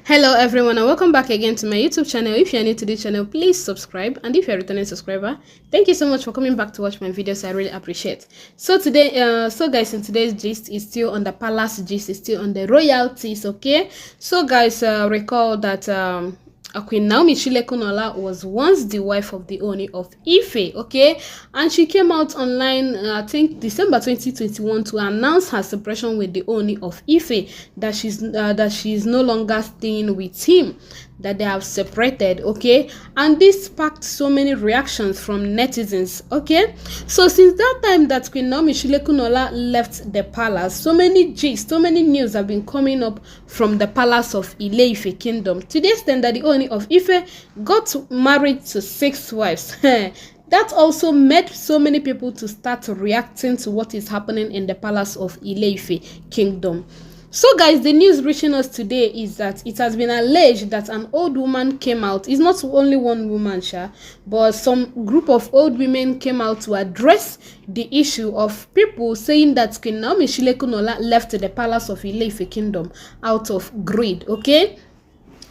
Hello everyone and welcome back again to my YouTube channel. If you are new to this channel, please subscribe, and if you're a returning subscriber, thank you so much for coming back to watch my videos. I really appreciate. So today, guys, in today's gist is still on the palace gist, is still on the royalties. Okay, so guys, recall that Queen Naomi Sh0cked was once the wife of the Ooni of Ife, okay, and she came out online, I think December 2021, to announce her separation with the Ooni of Ife, that she's no longer staying with him, that they have separated, okay, and this sparked so many reactions from netizens, okay. So since that time that Queen Naomi Sh0cked left the palace, so many gist, so many news have been coming up from the palace of Ile-Ife kingdom, to the extent that the Ooni of Ife got married to 6 wives. That also made so many people to start reacting to what is happening in the palace of Ile-Ife kingdom. So guys, the news reaching us today is that it has been alleged that an old woman came out. It's not only one woman, but some group of old women came out to address the issue of people saying that Queen Naomi Sh0cked left the palace of Ile-Ife kingdom out of greed, okay.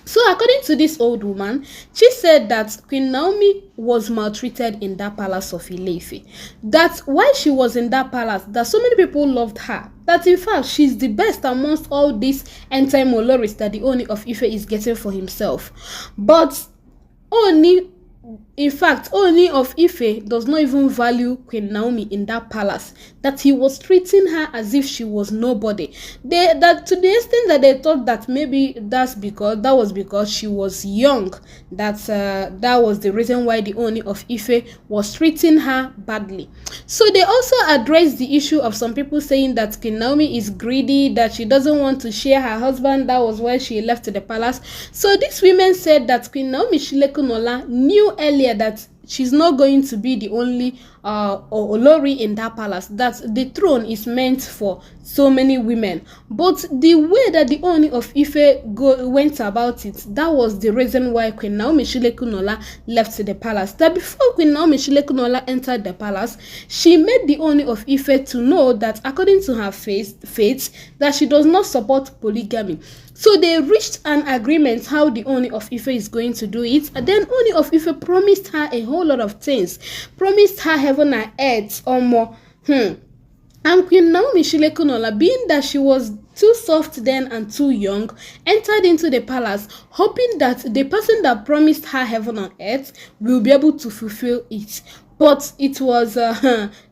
So according to this old woman, she said that Queen Naomi was maltreated in that palace of Ile-Ife. That while she was in that palace, that so many people loved her. That in fact, she's the best amongst all these end-time oloris that the Ooni of Ife is getting for himself. But Ooni of Ife does not even value Queen Naomi in that palace, that he was treating her as if she was nobody. That to the extent that they thought that maybe that was because she was young, that was the reason why the Ooni of Ife was treating her badly. So they also addressed the issue of some people saying that Queen Naomi is greedy, that she doesn't want to share her husband, that was why she left the palace. So these women said that Queen Naomi Sh0cked knew earlier that she's not going to be the only olori in that palace, that the throne is meant for so many women. But the way that the Ooni of Ife went about it, that was the reason why Queen Naomi Sh0cked left the palace. That before Queen Naomi Sh0cked entered the palace, she made the Ooni of Ife to know that according to her faith, that she does not support polygamy. So they reached an agreement how the Ooni of Ife is going to do it. And then Ooni of Ife promised her a whole lot of things. Promised her heaven and earth or more. And Queen Naomi Sh0cked, being that she was too soft then and too young, entered into the palace hoping that the person that promised her heaven and earth will be able to fulfill it. But it was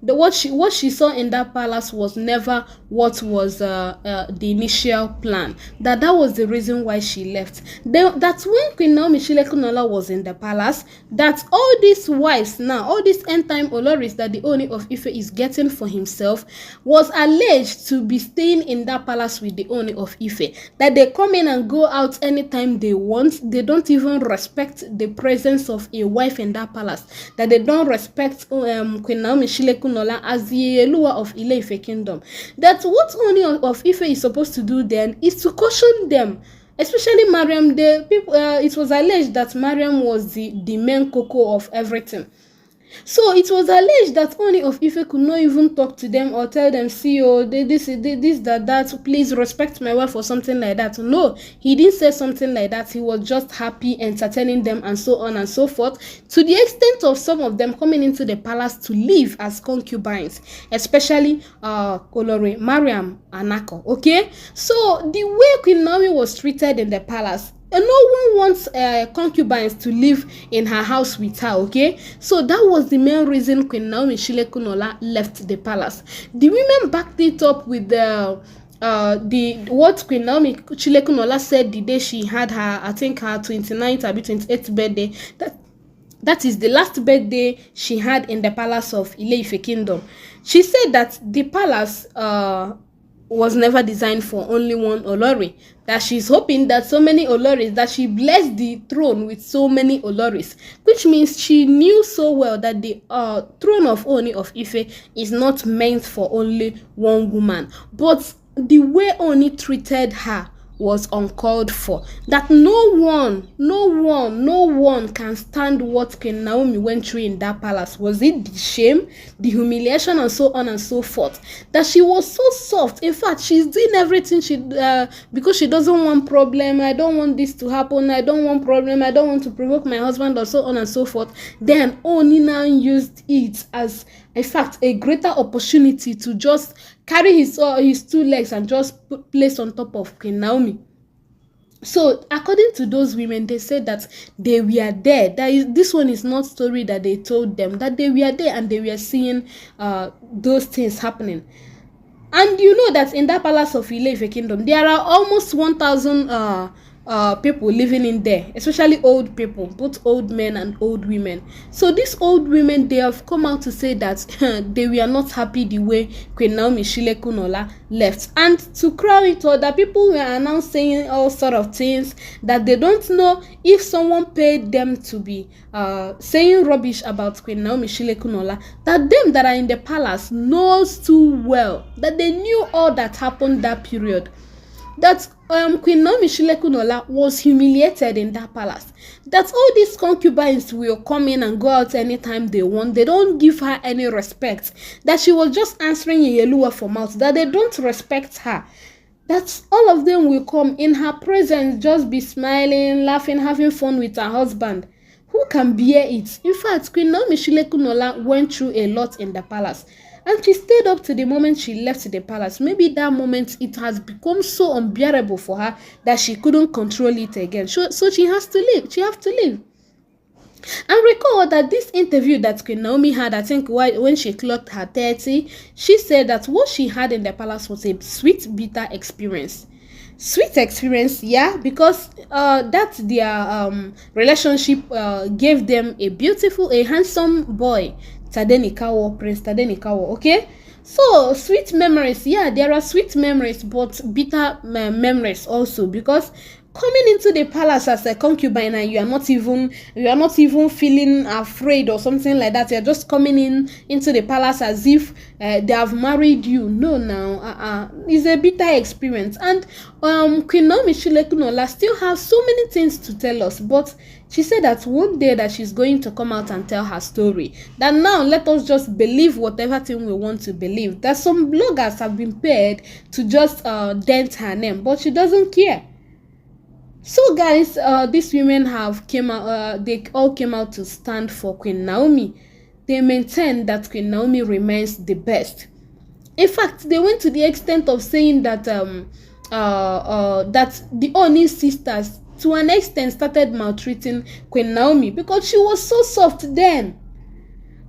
what she saw in that palace was never what was the initial plan. That was the reason why she left. That's when Queen Naomi Sh0cked was in the palace, that all these wives now, all these end-time oloris that the Ooni of Ife is getting for himself, was alleged to be staying in that palace with the Ooni of Ife. That they come in and go out anytime they want. They don't even respect the presence of a wife in that palace. That they don't respect Queen Naomi Sh0cked as the Uluwa of Ile-Ife kingdom. That what Ooni of Ife is supposed to do then is to caution them, especially Mariam. The people, it was alleged that Mariam was the main cocoa of everything. So it was alleged that Ooni of Ife could not even talk to them or tell them, see, oh, this, that, please respect my wife or something like that. No, he didn't say something like that. He was just happy entertaining them and so on and so forth, to the extent of some of them coming into the palace to live as concubines, especially olori, Mariam and Akure, okay? So the way Queen Naomi was treated in the palace, no one wants concubines to live in her house with her, okay? So that was the main reason Queen Naomi Sh0cked left the palace. The women backed it up with what Queen Naomi Sh0cked said the day she had her, I think her 29th or 28th birthday. That is the last birthday she had in the palace of Ile-Ife kingdom. She said that the palace was never designed for only one olori, that she's hoping that so many oloris, that she blessed the throne with so many oloris, which means she knew so well that the throne of Ooni of Ife is not meant for only one woman. But the way Ooni treated her was uncalled for. That no one can stand what Queen Naomi went through in that palace. Was it the shame, the humiliation, and so on and so forth? That she was so soft. In fact, she's doing everything because she doesn't want problem. I don't want this to happen. I don't want problem. I don't want to provoke my husband, or so on and so forth. Then Ooni now used it as, in fact, a greater opportunity to just carry his 2 legs and just place on top of Queen Naomi. So according to those women, they said that they were there. This one is not story that they told them, that they were there and they were seeing those things happening. And you know that in that palace of Ile-Ife kingdom, there are almost 1,000 people living in there, especially old people, both old men and old women. So these old women, they have come out to say that they were not happy the way Queen Naomi Sh0cked left. And to crown it all, that people were announced saying all sort of things, that they don't know if someone paid them to be saying rubbish about Queen Naomi Sh0cked, that them that are in the palace knows too well, that they knew all that happened that period. That Queen Naomi Sh0cked was humiliated in that palace. That all these concubines will come in and go out anytime they want. They don't give her any respect. That she was just answering Yeluwa for mouth. That they don't respect her. That all of them will come in her presence, just be smiling, laughing, having fun with her husband. Who can bear it? In fact, Queen Naomi Sh0cked went through a lot in the palace. And she stayed up to the moment she left the palace. Maybe that moment it has become so unbearable for her that she couldn't control it again. So she has to leave. She has to leave. And recall that this interview that Queen Naomi had, I think when she clocked her 30, she said that what she had in the palace was a sweet, bitter experience. Sweet experience, yeah, because that their relationship gave them a handsome boy, Tadenikawo, Prince Tadenikawo, okay? So, sweet memories, yeah, there are sweet memories, but bitter memories also, because coming into the palace as a concubine and you are not even feeling afraid or something like that. You're just coming into the palace as if they have married you. No, now it's a bitter experience. And Queen Naomi Sh0cked still has so many things to tell us, but she said that one day that she's going to come out and tell her story. That now let us just believe whatever thing we want to believe. That some bloggers have been paid to just dent her name, but she doesn't care. So guys, these women have came out. They all came out to stand for Queen Naomi. They maintain that Queen Naomi remains the best. In fact, they went to the extent of saying that that the Ooni sisters, to an extent, started maltreating Queen Naomi because she was so soft then.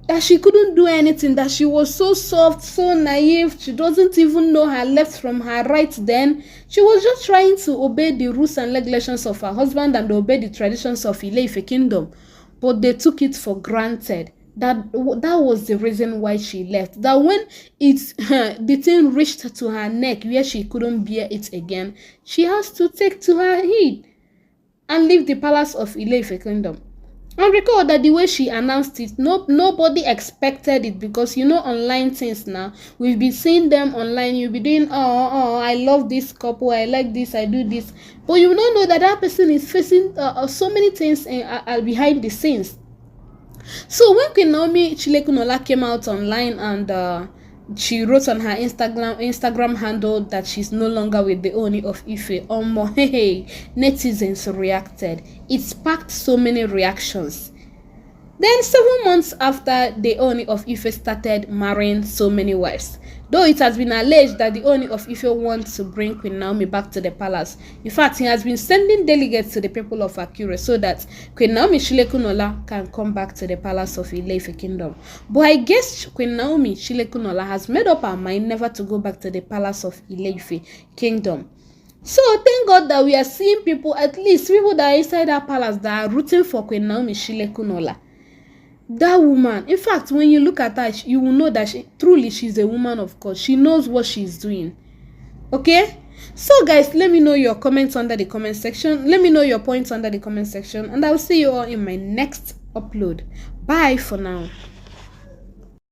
That she couldn't do anything, that she was so soft, so naive, she doesn't even know her left from her right then. She was just trying to obey the rules and regulations of her husband and obey the traditions of Ile-Ife kingdom. But they took it for granted. That was the reason why she left. That when the thing reached to her neck where she couldn't bear it again, she has to take to her head and leave the palace of Ile-Ife kingdom. And recall that the way she announced it, nobody expected it, because you know online things now, we've been seeing them online. You'll be doing, I love this couple, I like this, I do this, but you don't know that that person is facing so many things behind the scenes. So when Queen Naomi Sh0cked came out online and she wrote on her Instagram handle that she's no longer with the Ooni of Ife, hey, netizens reacted. It sparked so many reactions. Then 7 months after, the Ooni of Ife started marrying so many wives. Though it has been alleged that the Ooni of Ife wants to bring Queen Naomi back to the palace. In fact, he has been sending delegates to the people of Akure so that Queen Naomi Sh0cked can come back to the palace of Ile-Ife kingdom. But I guess Queen Naomi Sh0cked has made up her mind never to go back to the palace of Ile-Ife kingdom. So thank God that we are seeing people, at least people that are inside that palace, that are rooting for Queen Naomi Sh0cked. That woman, in fact, when you look at her, you will know that she's a woman of God. She knows what she's doing. Okay? So guys, let me know your comments under the comment section. Let me know your points under the comment section. And I will see you all in my next upload. Bye for now.